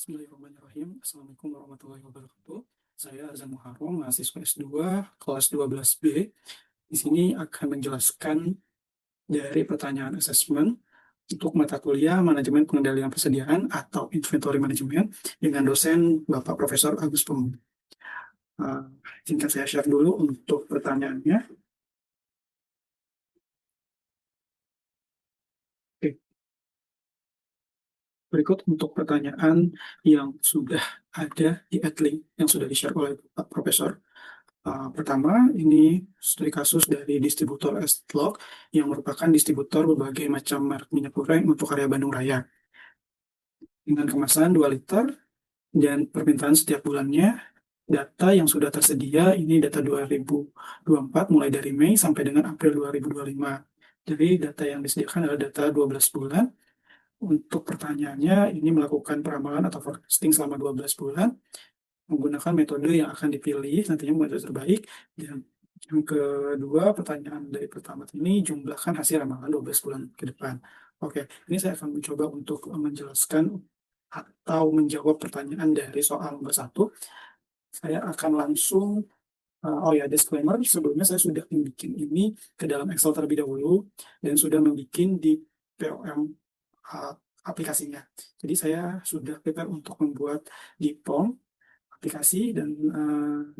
Bismillahirrahmanirrahim. Assalamualaikum warahmatullahi wabarakatuh. Saya Azan Muharram, mahasiswa S2 kelas 12B. Di sini akan menjelaskan dari pertanyaan asesmen untuk mata kuliah Manajemen Pengendalian Persediaan atau Inventory Management dengan dosen Bapak Profesor Agus Pemu. Singkat saya share dulu untuk pertanyaannya. Oke. Berikut untuk pertanyaan yang sudah ada di Adlink yang sudah di-share oleh Pak Profesor. Pertama, ini studi kasus dari distributor S-Log yang merupakan distributor berbagai macam merek minyak goreng untuk area Bandung Raya. Dengan kemasan 2 liter dan permintaan setiap bulannya, data yang sudah tersedia ini data 2024 mulai dari Mei sampai dengan April 2025. Jadi data yang disediakan adalah data 12 bulan. Untuk pertanyaannya, ini melakukan peramalan atau forecasting selama 12 bulan menggunakan metode yang akan dipilih nantinya metode terbaik. Dan yang kedua, pertanyaan dari pertama ini jumlahkan hasil ramalan 12 bulan ke depan. Oke, ini saya akan mencoba untuk menjelaskan atau menjawab pertanyaan dari soal nomor 1. Saya akan langsung disclaimer, sebelumnya saya sudah membuat ini ke dalam Excel terlebih dahulu dan sudah membuat di POM aplikasinya. Jadi saya sudah prepare untuk membuat di POM aplikasi dan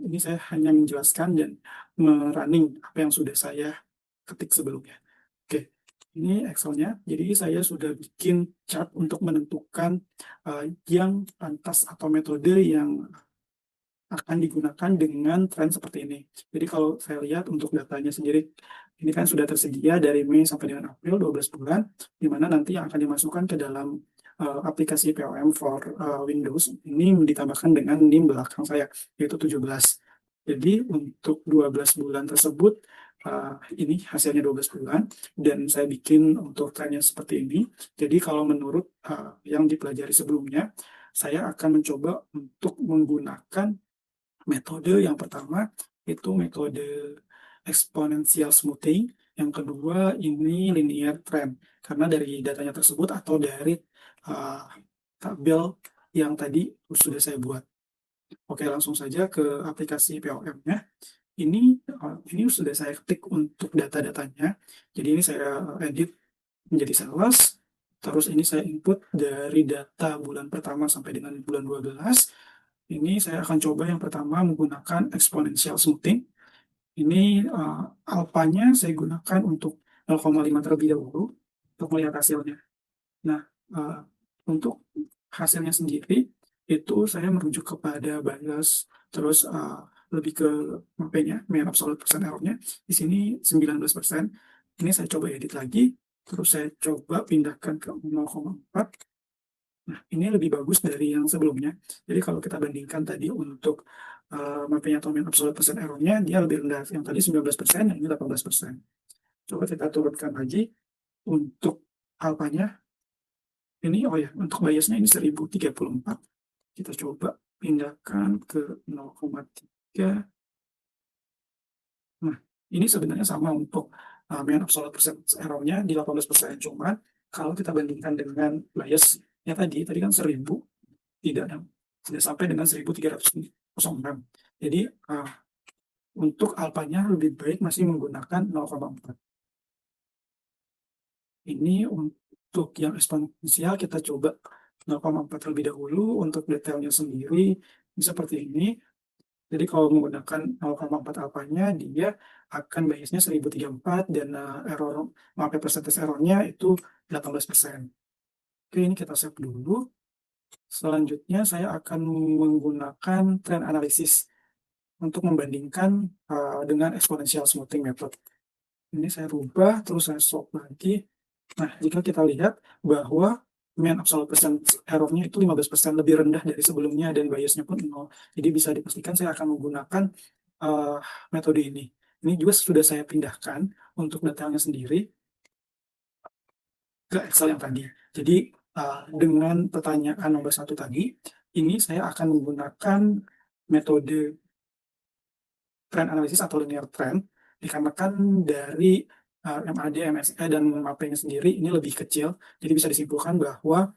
ini saya hanya menjelaskan dan merunning apa yang sudah saya ketik sebelumnya. Oke, ini Excelnya. Jadi saya sudah bikin chart untuk menentukan yang pantas atau metode yang akan digunakan dengan tren seperti ini. Jadi kalau saya lihat untuk datanya sendiri, ini kan sudah tersedia dari Mei sampai dengan April, 12 bulan, di mana nanti yang akan dimasukkan ke dalam aplikasi POM for Windows, ini ditambahkan dengan NIM belakang saya, yaitu 17. Jadi untuk 12 bulan tersebut, ini hasilnya 12 bulan, dan saya bikin untuk trennya seperti ini. Jadi kalau menurut yang dipelajari sebelumnya, saya akan mencoba untuk menggunakan metode yang pertama itu metode exponential smoothing, yang kedua ini linear trend, karena dari datanya tersebut atau dari tabel yang tadi sudah saya buat. Oke, langsung saja ke aplikasi POM-nya. Ini sudah saya ketik untuk data-datanya. Jadi ini saya edit menjadi sales. Terus ini saya input dari data bulan pertama sampai dengan bulan 12. Ini saya akan coba yang pertama menggunakan exponential smoothing. Ini alpanya saya gunakan untuk 0,5 terlebih dahulu untuk melihat hasilnya. Nah, untuk hasilnya sendiri itu saya merujuk kepada bias, terus lebih ke MP-nya, mean absolute percent error-nya. Di sini 19%. Ini saya coba edit lagi, terus saya coba pindahkan ke 0,4. Nah, ini lebih bagus dari yang sebelumnya. Jadi kalau kita bandingkan tadi untuk MP-nya atau mean absolute percent error-nya, dia lebih rendah. Yang tadi 19%, yang ini 18%. Coba kita turunkan lagi untuk alpanya. Ini, untuk biasnya ini 1034. Kita coba pindahkan ke 0,3. Nah, ini sebenarnya sama untuk mean absolute percent error-nya di 18%. Cuma kalau kita bandingkan dengan biasnya tadi kan 1000, tidak sampai dengan 1306. Jadi untuk alpanya lebih baik masih menggunakan 0,4. Ini untuk yang eksponensial kita coba 0,4 terlebih dahulu. Untuk detailnya sendiri seperti ini. Jadi kalau menggunakan 0,4 alpanya, dia akan biasnya 1034 dan persentase error-nya itu 18%. Oke, ini kita save dulu. Selanjutnya saya akan menggunakan trend analysis untuk membandingkan dengan exponential smoothing method. Ini saya rubah, terus saya swap lagi. Nah, jika kita lihat bahwa mean absolute percent error-nya itu 15% lebih rendah dari sebelumnya dan bias-nya pun 0. Jadi bisa dipastikan saya akan menggunakan metode ini. Ini juga sudah saya pindahkan untuk datanya sendiri ke Excel yang tadi. Jadi dengan pertanyaan nomor 1 tadi, ini saya akan menggunakan metode trend analysis atau linear trend, dikarenakan dari MAD, MSE, dan MAP-nya sendiri ini lebih kecil. Jadi bisa disimpulkan bahwa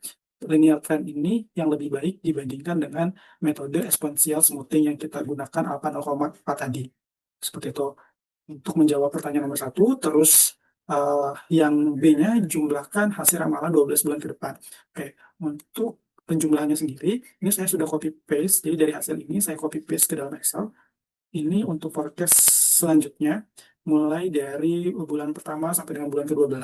linear trend ini yang lebih baik dibandingkan dengan metode exponential smoothing yang kita gunakan alpha 0,4 tadi. Seperti itu. Untuk menjawab pertanyaan nomor 1, terus yang B-nya jumlahkan hasil ramalan 12 bulan ke depan. Oke, untuk penjumlahannya sendiri, ini saya sudah copy paste, jadi dari hasil ini saya copy paste ke dalam Excel. Ini untuk forecast selanjutnya, mulai dari bulan pertama sampai dengan bulan ke-12.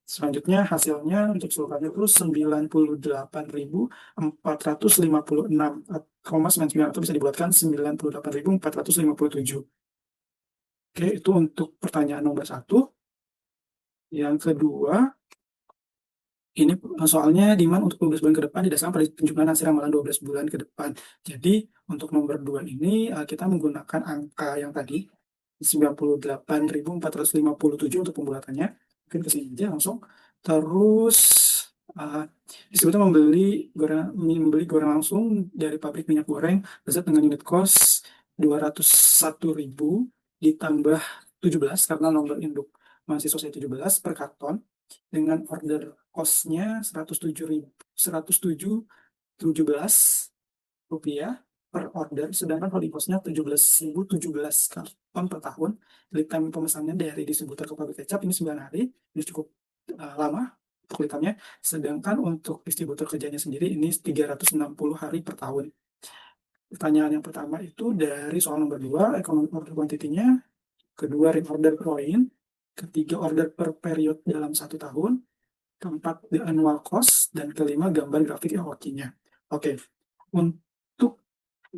Selanjutnya hasilnya untuk seluruhnya itu 98.456,99 atau bisa dibuatkan 98.457. Oke, itu untuk pertanyaan nomor 1. Yang kedua, ini soalnya demand untuk 12 bulan ke depan didasarkan pada penjumlahan hasil ramalan 12 bulan ke depan. Jadi untuk nomor 2 ini kita menggunakan angka yang tadi 98.457 untuk pembulatannya. Mungkin ke sini aja langsung. Terus distributor membeli goreng langsung dari pabrik minyak goreng dengan unit cost 201.000 ditambah 17 karena nomor induk masih selesai 17 per karton dengan order cost-nya 107.17 rupiah per order, sedangkan holding cost-nya 17.017 karton per tahun. Lead time pemesannya dari distributor ke pabrik kecap ini 9 hari, ini cukup lama untuk lead time-nya, sedangkan untuk distributor kerjanya sendiri ini 360 hari per tahun. Pertanyaan yang pertama itu dari soal nomor 2, economic order quantity-nya, kedua reorder point, ketiga order per period dalam 1 tahun, keempat the annual cost, dan kelima gambar grafik EOQ-nya. Oke, untuk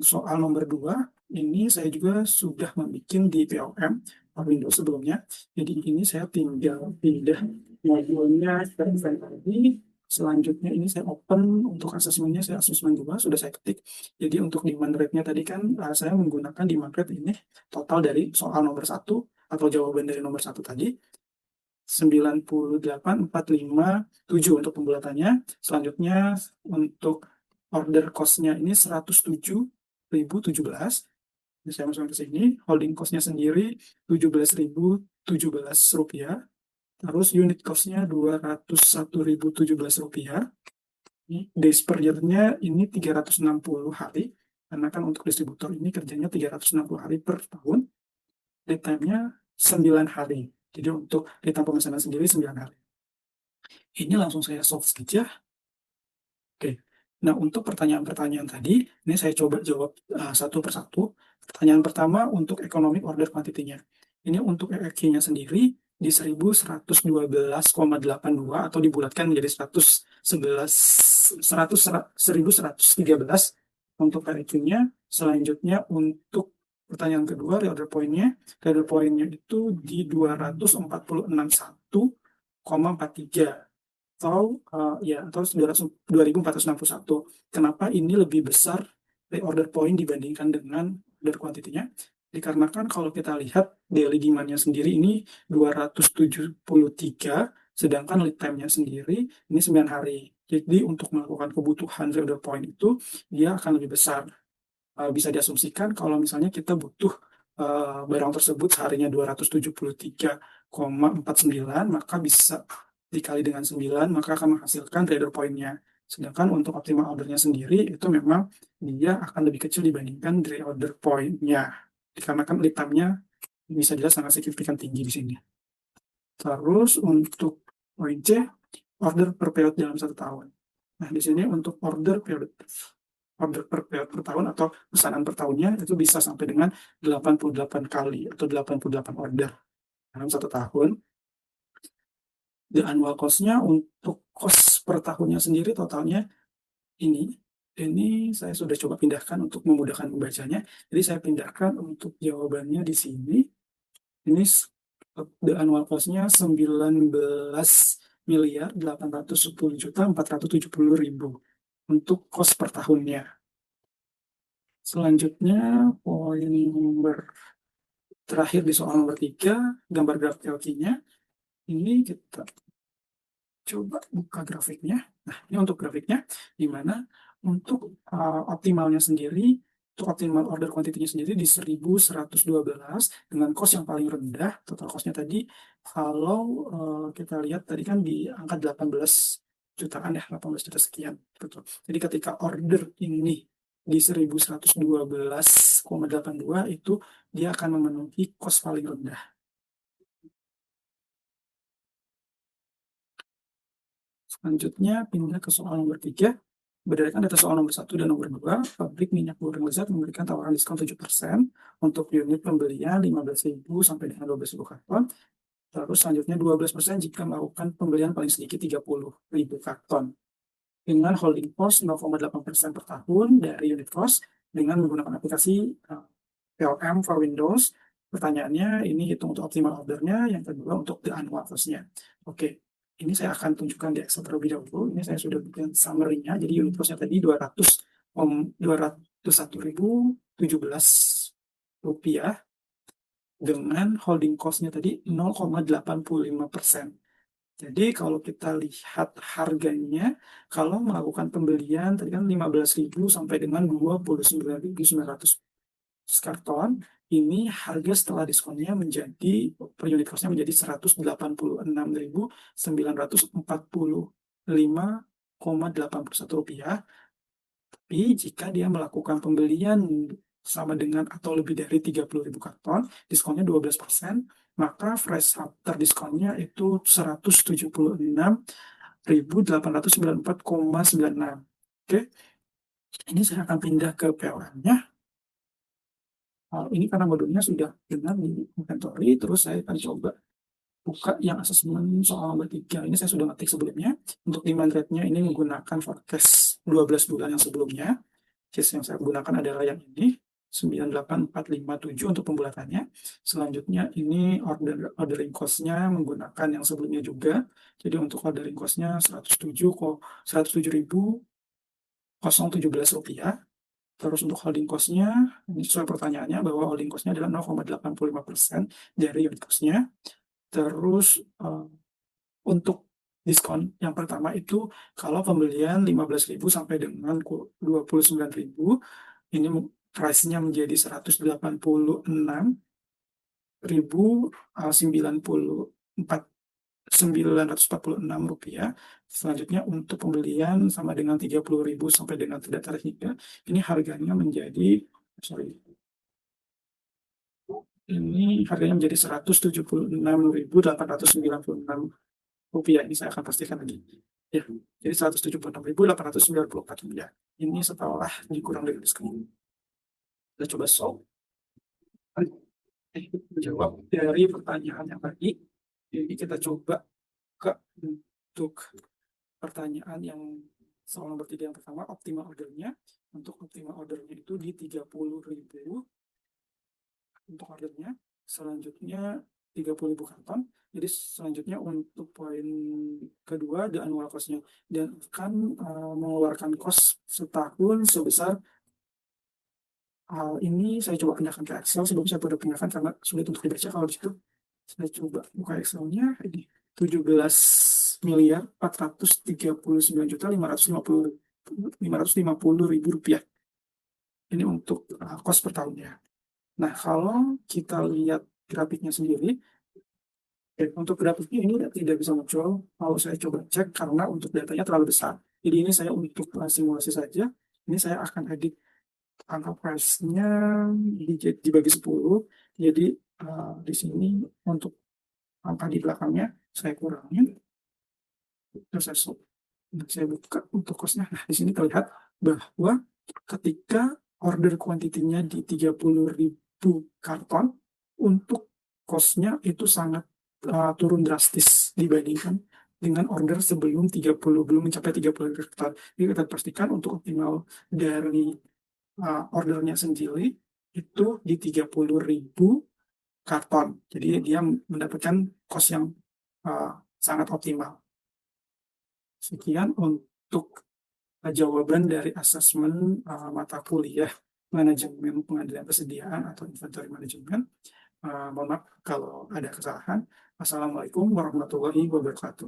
soal nomor 2, ini saya juga sudah membuat di POM Windows sebelumnya. Jadi ini saya tinggal pindah modulnya tadi. Selanjutnya ini saya open untuk asesmennya, saya asesmen juga sudah saya ketik. Jadi untuk demand rate-nya tadi kan saya menggunakan demand rate ini total dari soal nomor 1 atau jawaban dari nomor 1 tadi 98.457 untuk pembulatannya. Selanjutnya untuk order cost-nya ini 107.017. Ini saya masukkan ke sini. Holding cost-nya sendiri 17.017 rupiah. Terus unit cost-nya 201.017 rupiah. Days per year-nya ini 360 hari. Karena kan untuk distributor ini kerjanya 360 hari per tahun. Lead time-nya 9 hari. Jadi untuk lead time pemesanan sendiri 9 hari. Ini langsung saya solve saja. Oke. Nah, untuk pertanyaan-pertanyaan tadi, ini saya coba jawab satu persatu. Pertanyaan pertama untuk economic order quantity-nya. Ini untuk EEQ-nya sendiri di 1112,82 atau dibulatkan menjadi 1113 untuk EEQ-nya. Selanjutnya untuk pertanyaan kedua, reorder point-nya itu di 246,1,43 atau 2.461. Kenapa ini lebih besar reorder point dibandingkan dengan order quantity-nya? Dikarenakan kalau kita lihat daily demand-nya sendiri ini 273, sedangkan lead time-nya sendiri ini 9 hari. Jadi untuk melakukan kebutuhan reorder point itu dia akan lebih besar. Bisa diasumsikan kalau misalnya kita butuh barang tersebut seharinya 273,49, maka bisa dikali dengan 9, maka akan menghasilkan reorder point-nya. Sedangkan untuk optimal order-nya sendiri, itu memang dia akan lebih kecil dibandingkan reorder point-nya. Dikarenakan lead time-nya bisa jelas sangat signifikan tinggi di sini. Terus untuk poin C, order per period dalam 1 tahun. Nah, di sini untuk order per period per tahun atau pesanan per tahunnya itu bisa sampai dengan 88 kali atau 88 order dalam 1 tahun. The annual cost-nya untuk cost per tahunnya sendiri totalnya ini saya sudah coba pindahkan untuk memudahkan membacanya. Jadi saya pindahkan untuk jawabannya di sini. Ini the annual cost-nya 19.810.470.000 untuk cost per tahunnya. Selanjutnya poin nomor terakhir di soal nomor 3, gambar grafik LQ-nya. Ini kita coba buka grafiknya. Nah, ini untuk grafiknya, di mana untuk optimalnya sendiri, untuk optimal order quantity-nya sendiri di 1112 dengan cost yang paling rendah. Total cost-nya tadi, kalau kita lihat tadi kan di angka 18 jutaan ya, 18 juta sekian. Betul. Jadi ketika order ini di 1112,82 itu dia akan memenuhi cost paling rendah. Selanjutnya pindah ke soal nomor 3. Berdasarkan data soal nomor 1 dan nomor 2, pabrik minyak goreng lezat memberikan tawaran diskon 7% untuk unit pembelian 15.000 sampai dengan 12.000 karton. Terus selanjutnya 12% jika melakukan pembelian paling sedikit 30.000 karton. Dengan holding cost 0,8% per tahun dari unit cost dengan menggunakan aplikasi PLM for Windows. Pertanyaannya, ini hitung untuk optimal ordernya, yang kedua untuk the annual cost-nya. Oke, ini saya akan tunjukkan di Excel terlebih dahulu. Ini saya sudah bikin summary-nya. Jadi unit cost-nya tadi 201.017 rupiah dengan holding cost-nya tadi 0,85%. Jadi kalau kita lihat harganya, kalau melakukan pembelian tadi kan 15.000 sampai dengan 29.900 karton, ini harga setelah diskonnya menjadi per unit cost-nya menjadi 186.945,81 rupiah. Tapi jika dia melakukan pembelian sama dengan atau lebih dari 30.000 karton, diskonnya 12%, maka fresh after diskonnya itu 176.894,96. Oke, ini saya akan pindah ke PLN-nya. Ini karena modulnya sudah dengan di inventory, terus saya akan coba buka yang asesmen soal nomor 3. Ini saya sudah ngetik sebelumnya. Untuk demand rate-nya ini menggunakan forecast 12 bulan yang sebelumnya. Case yang saya gunakan adalah yang ini, 98457 untuk pembulatannya. Selanjutnya ini ordering cost-nya menggunakan yang sebelumnya juga. Jadi untuk ordering cost-nya 107.017 rupiah. Terus untuk holding cost-nya, ini sesuai pertanyaannya bahwa holding cost-nya adalah 0,85% dari unit cost-nya. Terus untuk diskon yang pertama itu kalau pembelian 15.000 sampai dengan 29.000, ini price-nya menjadi 186.946 rupiah. Selanjutnya untuk pembelian sama dengan 30.000 sampai dengan tidak tarif hingga, ini harganya menjadi ini harganya menjadi 176.896 rupiah. Ini saya akan pastikan lagi. Ya, jadi 176.894 rupiah. Ini setelah dikurang dari diskon. Kita coba solve. Jawab dari pertanyaan yang tadi. Jadi kita coba ke untuk pertanyaan yang soal nomor 3 yang pertama, optimal ordernya. Untuk optimal ordernya itu di 30.000 untuk ordernya. Selanjutnya 30.000 karton. Jadi selanjutnya untuk poin kedua, the annual cost-nya. Dan akan mengeluarkan cost setahun sebesar ini saya coba pindahkan ke Excel sebelum saya pada pindahkan karena sulit untuk dibaca kalau di situ. Saya coba buka Excel-nya, ini 17.439.550.000 rupiah. Ini untuk cost per tahunnya. Nah, kalau kita lihat grafiknya sendiri, untuk grafiknya ini tidak bisa muncul kalau saya coba cek karena untuk datanya terlalu besar. Jadi ini saya untuk simulasi saja. Ini saya akan edit angka price-nya dibagi 10. Jadi di sini untuk angka di belakangnya saya kurangin. Terus saya buka untuk cost-nya. Nah, di sini terlihat bahwa ketika order kuantitinya di 30.000 karton, untuk cost-nya itu sangat turun drastis dibandingkan dengan order sebelum belum mencapai 30 karton. Jadi kita pastikan untuk optimal dari ordernya sendiri itu di 30.000 karton. Jadi dia mendapatkan cost yang sangat optimal. Sekian untuk jawaban dari asesmen mata kuliah manajemen pengadaan persediaan atau inventory management. Mohon maaf kalau ada kesalahan. Assalamualaikum warahmatullahi wabarakatuh.